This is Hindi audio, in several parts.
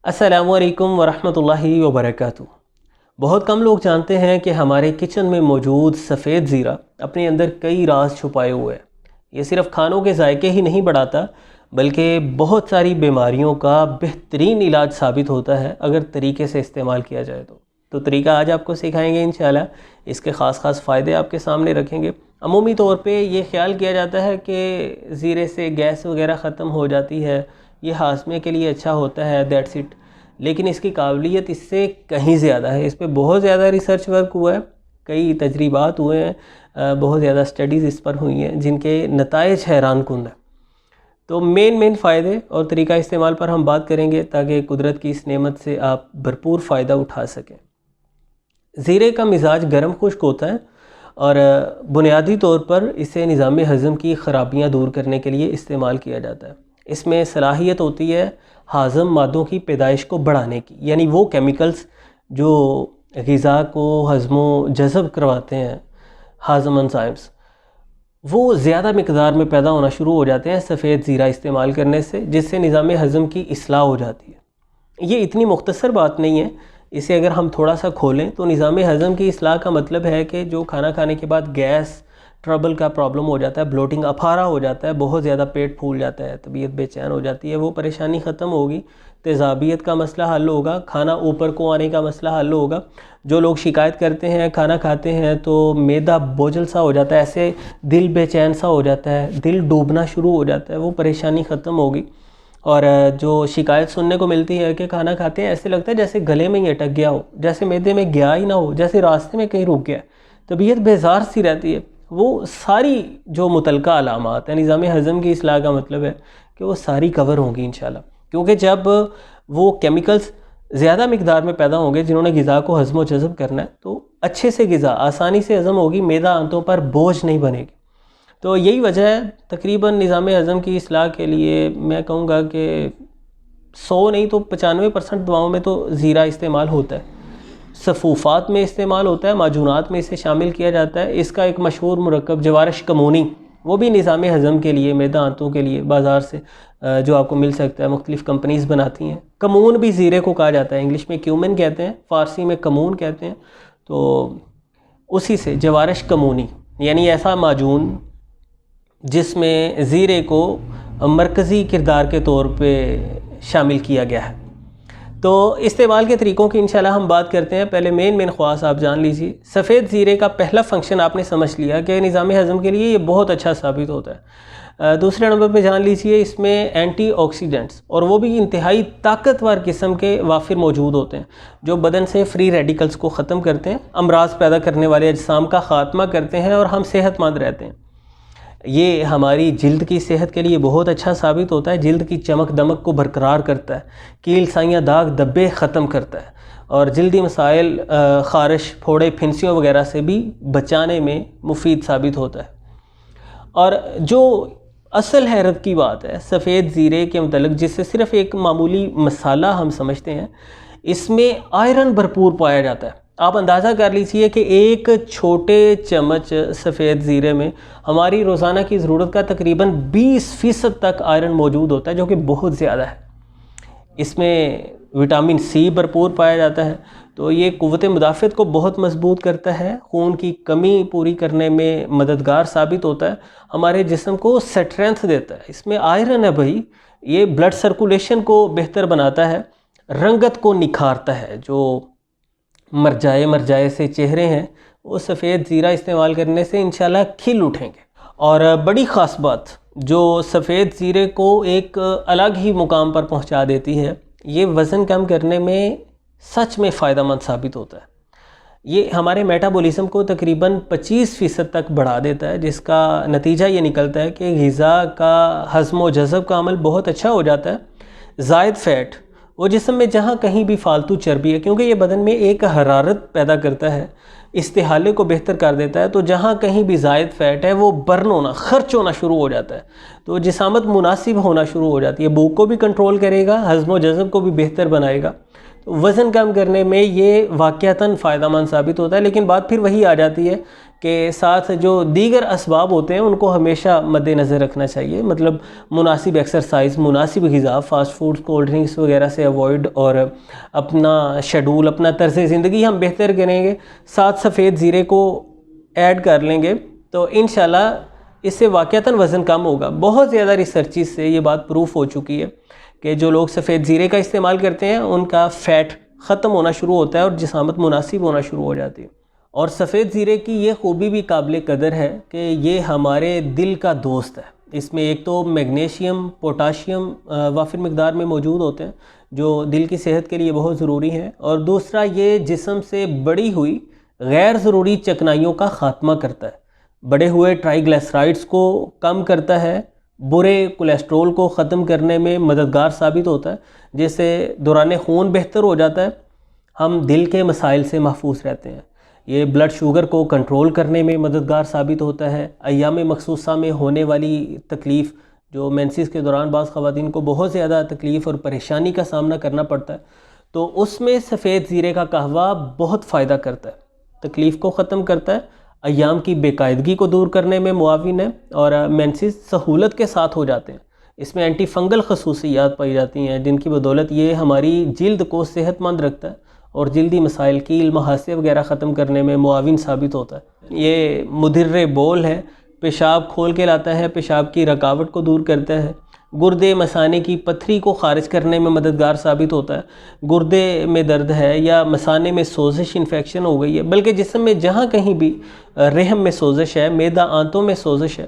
अस्सलामुअलैकुम वरहमतुल्लाहि वबरकातुहू। बहुत कम लोग जानते हैं कि हमारे किचन में मौजूद सफ़ेद ज़ीरा अपने अंदर कई राज छुपाए हुए हैं। ये सिर्फ खानों के जायके ही नहीं बढ़ाता बल्कि बहुत सारी बीमारियों का बेहतरीन इलाज साबित होता है अगर तरीके से इस्तेमाल किया जाए तो तरीका आज आपको सिखाएंगे इंशाल्लाह। इसके ख़ास फ़ायदे आपके सामने रखेंगे। अमूमी तौर पे ये ख्याल किया जाता है कि ज़ीरे से गैस वगैरह ख़त्म हो जाती है, ये हाजमे के लिए अच्छा होता है, दैट्स इट। लेकिन इसकी काबिलियत इससे कहीं ज़्यादा है। इस पर बहुत ज़्यादा रिसर्च वर्क हुआ है, कई तजरीबात हुए हैं, बहुत ज़्यादा स्टडीज़ इस पर हुई हैं जिनके नताइज हैरान कुन है। तो मेन फ़ायदे और तरीका इस्तेमाल पर हम बात करेंगे ताकि कुदरत की इस नेमत से आप भरपूर फ़ायदा उठा सकें। ज़ीरे का मिजाज गर्म खुश्क होता है और बुनियादी तौर पर इसे निज़ाम हज़म की ख़राबियाँ दूर करने के लिए इस्तेमाल किया जाता है। इसमें सलाहियत होती है हाज़म मादों की पैदाइश को बढ़ाने की, यानी वो केमिकल्स जो ग़िज़ा को हज़मो जज़ब करवाते हैं, हाज़म एंजाइम्स, वो ज़्यादा मिकदार में पैदा होना शुरू हो जाते हैं सफ़ेद ज़ीरा इस्तेमाल करने से, जिससे निज़ाम हज़म की इस्लाह हो जाती है। ये इतनी मुख्तसर बात नहीं है, इसे अगर हम थोड़ा सा खोलें तो निज़ाम हज़म की इस्लाह का मतलब है कि जो खाना खाने के बाद गैस ट्रबल का प्रॉब्लम हो जाता है, ब्लोटिंग अफारा हो जाता है, बहुत ज़्यादा पेट फूल जाता है, तबीयत बेचैन हो जाती है, वो परेशानी ख़त्म होगी, तेज़ाबियत का मसला हल होगा, खाना ऊपर को आने का मसला हल होगा। जो लोग शिकायत करते हैं खाना खाते हैं तो मैदा बोझल सा हो जाता है, ऐसे दिल बेचैन सा हो जाता है, दिल डूबना शुरू हो जाता है, वो परेशानी ख़त्म होगी। और जो शिकायत सुनने को मिलती है कि खाना खाते हैं ऐसे लगता है जैसे गले में ही अटक गया हो, जैसे मैदे में गया ही ना हो, जैसे रास्ते में कहीं रुक गया, तबीयत बेजार सी रहती है, वो सारी जो मुतलका अलामात हैं निज़ाम हज़म की इस्लाह का मतलब है कि वो सारी कवर होंगी इंशाल्लाह। क्योंकि जब वो केमिकल्स ज़्यादा मिकदार में पैदा होंगे जिन्होंने ग़िज़ा को हज़म व जज़ब करना है तो अच्छे से ग़िज़ा आसानी से हज़म होगी, मैदा आंतों पर बोझ नहीं बनेगी। तो यही वजह है तकरीबन निज़ाम हज़म की इस्लाह के लिए मैं कहूँगा कि 100 नहीं तो 95% दवाओं में तो ज़ीरा इस्तेमाल होता है, सफ़ूफ़ात में इस्तेमाल होता है, माजूनात में इसे शामिल किया जाता है। इसका एक मशहूर मुरक्कब जवारश कमूनी, वो भी निज़ाम हज़म के लिए, मैदा आंतों के लिए बाज़ार से जो आपको मिल सकता है, मुख्तलिफ़ कंपनीज़ बनाती हैं। कमून भी ज़ीरे को कहा जाता है, इंग्लिश में क्यूमिन कहते हैं, फ़ारसी में कमून कहते हैं। तो उसी से जवारश कमूनी यानी ऐसा माजून जिसमें ज़ीरे को मरकज़ी किरदार के तौर पे शामिल किया गया है। तो इस्तेमाल के तरीक़ों की इंशाल्लाह हम बात करते हैं। पहले मेन ख़्वास आप जान लीजिए। सफ़ेद ज़ीरे का पहला फ़ंक्शन आपने समझ लिया कि निज़ाम हज़म के लिए ये बहुत अच्छा साबित होता है। दूसरे नंबर पे जान लीजिए इसमें एंटीऑक्सीडेंट्स और वो भी इंतहाई ताकतवर किस्म के वाफिर मौजूद होते हैं जो बदन से फ्री रेडिकल्स को ख़त्म करते हैं, अमराज पैदा करने वाले अजसाम का ख़ात्मा करते हैं और हम सेहतमंद रहते हैं। ये हमारी जिल्द की सेहत के लिए बहुत अच्छा साबित होता है, जिल्द की चमक दमक को बरकरार करता है, कील साइयाँ दाग धब्बे ख़त्म करता है और जिल्दी मसाइल ख़ारिश फोड़े फिंसियों वगैरह से भी बचाने में मुफीद साबित होता है। और जो असल हैरत की बात है सफ़ेद ज़ीरे के मतलब, जिससे सिर्फ़ एक मामूली मसाला हम समझते हैं, इसमें आयरन भरपूर पाया जाता है। आप अंदाज़ा कर लीजिए कि एक छोटे चम्मच सफ़ेद ज़ीरे में हमारी रोज़ाना की ज़रूरत का तकरीबन 20% तक आयरन मौजूद होता है, जो कि बहुत ज़्यादा है। इसमें विटामिन सी भरपूर पाया जाता है, तो ये क़ुव्वत मुदाफ़त को बहुत मजबूत करता है, खून की कमी पूरी करने में मददगार साबित होता है, हमारे जिस्म को स्ट्रेंथ देता है। इसमें आयरन है भाई, ये ब्लड सर्कुलेशन को बेहतर बनाता है, रंगत को निखारता है। जो मरजाए से चेहरे हैं वो सफ़ेद ज़ीरा इस्तेमाल करने से इंशाल्लाह खिल उठेंगे। और बड़ी ख़ास बात जो सफ़ेद ज़ीरे को एक अलग ही मुकाम पर पहुंचा देती है, ये वज़न कम करने में सच में फ़ायदेमंद साबित होता है। ये हमारे मेटाबॉलिज्म को तकरीबन 25% तक बढ़ा देता है, जिसका नतीजा ये निकलता है कि ग़िज़ा का हज़म व जज़ब का अमल बहुत अच्छा हो जाता है। ज़ायद फ़ैट वो जिस्म में जहाँ कहीं भी फालतू चर्बी है, क्योंकि ये बदन में एक हरारत पैदा करता है, इस्तिहाले को बेहतर कर देता है, तो जहाँ कहीं भी ज़ायद फ़ैट है वो बर्न होना, खर्च होना शुरू हो जाता है, तो जिसामत मुनासिब होना शुरू हो जाती है, भूख को भी कंट्रोल करेगा, हज़म व जज़ब को भी बेहतर बनाएगा। तो वज़न कम करने में ये वाक़यातन फ़ायदेमंद साबित होता है। लेकिन बात फिर वही आ जाती है के साथ जो दीगर असबाब होते हैं उनको हमेशा मद्देनज़र रखना चाहिए। मतलब मुनासिब एक्सरसाइज, मुनासिब ग़िज़ा, फ़ास्ट फूड, कोल्ड ड्रिंक्स वगैरह से अवॉइड, और अपना शेड्यूल, अपना तर्ज़ ज़िंदगी हम बेहतर करेंगे, साथ सफ़ेद ज़ीरे को ऐड कर लेंगे तो इंशाल्लाह इससे वाक़तन वज़न कम होगा। बहुत ज़्यादा रिसर्चिस से ये बात प्रूफ हो चुकी है कि जो लोग सफ़ेद ज़ीरे का इस्तेमाल करते हैं उनका फ़ैट ख़त्म होना शुरू होता है और जिसामत मुनासिब होना शुरू हो जाती है। और सफ़ेद ज़ीरे की ये खूबी भी काबिल कदर है कि ये हमारे दिल का दोस्त है। इसमें एक तो मैग्नीशियम, पोटाशियम वाफिर मकदार में मौजूद होते हैं जो दिल की सेहत के लिए बहुत ज़रूरी हैं, और दूसरा ये जिस्म से बढ़ी हुई गैर ज़रूरी चिकनाइयों का ख़ात्मा करता है, बढ़े हुए ट्राइग्लिसराइड्स को कम करता है, बुरे कोलेस्ट्रोल को ख़त्म करने में मददगार साबित होता है, जिससे दौरान खून बेहतर हो जाता है, हम दिल के मसाइल से महफूज रहते हैं। ये ब्लड शुगर को कंट्रोल करने में मददगार साबित होता है। अय्याम मखसूसा में होने वाली तकलीफ़, जो मेंसेस के दौरान बाज़ ख़वातीन को बहुत ज़्यादा तकलीफ़ और परेशानी का सामना करना पड़ता है, तो उसमें सफ़ेद ज़ीरे का कहवा बहुत फ़ायदा करता है, तकलीफ़ को ख़त्म करता है, अय्याम की बेकायदगी को दूर करने में मुआविन है, और मेंसेस सहूलत के साथ हो जाते हैं। इसमें एंटी फंगल खसूसियात पाई जाती हैं जिनकी बदौलत ये हमारी जिल्द को सेहतमंद रखता है और जल्दी मसाइल, कील, मुहासे वगैरह ख़त्म करने में मुआविन साबित होता है। ये मुदिर्र बोल है, पेशाब खोल के लाता है, पेशाब की रुकावट को दूर करता है, गुर्दे मसाने की पथरी को ख़ारिज करने में मददगार साबित होता है। गुर्दे में दर्द है या मसाने में सोजिश, इन्फेक्शन हो गई है, बल्कि जिस्म में जहाँ कहीं भी रहम में सोजिश है, मैदा आंतों में सोजिश है,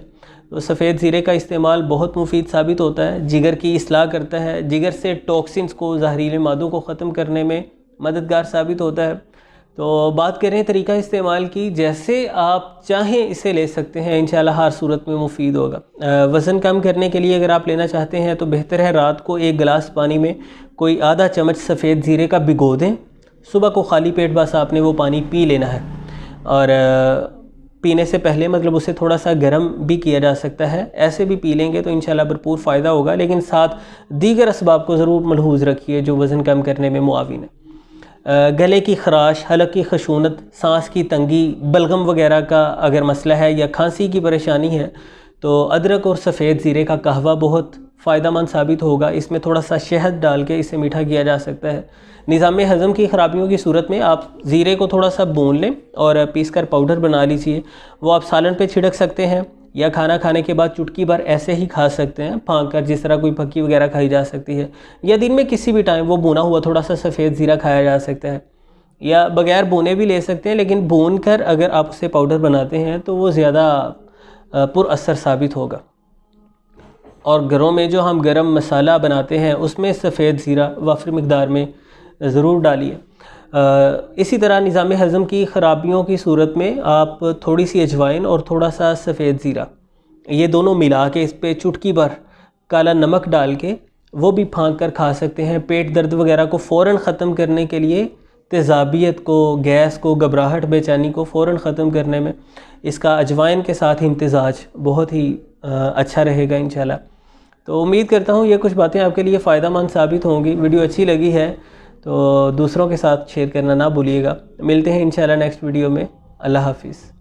तो सफ़ेद ज़ीरे का इस्तेमाल बहुत मुफीद साबित होता है। जिगर की इस्लाह करता है, जिगर से टॉक्सिन्स को, जहरीले मादों को ख़त्म करने में मददगार साबित होता है। तो बात करें तरीका इस्तेमाल की, जैसे आप चाहें इसे ले सकते हैं, इंशाल्लाह हर सूरत में मुफीद होगा। वज़न कम करने के लिए अगर आप लेना चाहते हैं तो बेहतर है रात को एक गिलास पानी में कोई आधा चम्मच सफ़ेद ज़ीरे का भिगो दें, सुबह को खाली पेट बस आपने वो पानी पी लेना है, और पीने से पहले मतलब उसे थोड़ा सा गर्म भी किया जा सकता है, ऐसे भी पी लेंगे तो इंशाल्लाह भरपूर फ़ायदा होगा। लेकिन साथ दीगर असबाब को ज़रूर मलहूज़ रखिए जो वज़न कम करने में मुआविन है। गले की खराश, हलक की खशूनत, सांस की तंगी, बलगम वगैरह का अगर मसला है या खांसी की परेशानी है तो अदरक और सफ़ेद ज़ीरे का कहवा बहुत फ़ायदेमंद साबित होगा। इसमें थोड़ा सा शहद डाल के इसे मीठा किया जा सकता है। निज़ाम हज़म की ख़राबियों की सूरत में आप ज़ीरे को थोड़ा सा भून लें और पीस कर पाउडर बना लीजिए, वो आप सालन पे छिड़क सकते हैं या खाना खाने के बाद चुटकी भर ऐसे ही खा सकते हैं फाँक कर, जिस तरह कोई फक्की वगैरह खाई जा सकती है, या दिन में किसी भी टाइम वो भुना हुआ थोड़ा सा सफ़ेद ज़ीरा खाया जा सकता है, या बग़ैर भुने भी ले सकते हैं, लेकिन भून कर अगर आप उसे पाउडर बनाते हैं तो वो ज़्यादा पुरअसर साबित होगा। और घरों में जो हम गरम मसाला बनाते हैं उसमें सफ़ेद ज़ीरा वाफिर मकदार में ज़रूर डालिए। इसी तरह निज़ाम हज़म की ख़राबियों की सूरत में आप थोड़ी सी अजवाइन और थोड़ा सा सफ़ेद ज़ीरा, ये दोनों मिला के इस पर चुटकी भर काला नमक डाल के वो भी फाँक कर खा सकते हैं। पेट दर्द वगैरह को फ़ौरन ख़त्म करने के लिए, तेज़ाबियत को, गैस को, घबराहट, बेचैनी को फ़ौरन ख़त्म करने में इसका अजवाइन के साथ इम्तिज़ाज बहुत ही अच्छा रहेगा इंशाल्लाह। तो उम्मीद करता हूँ ये कुछ बातें आपके लिए फ़ायदेमंद साबित होंगी। वीडियो अच्छी लगी है तो दूसरों के साथ शेयर करना ना भूलिएगा। मिलते हैं इंशाल्लाह नेक्स्ट वीडियो में। अल्लाह हाफ़िज़।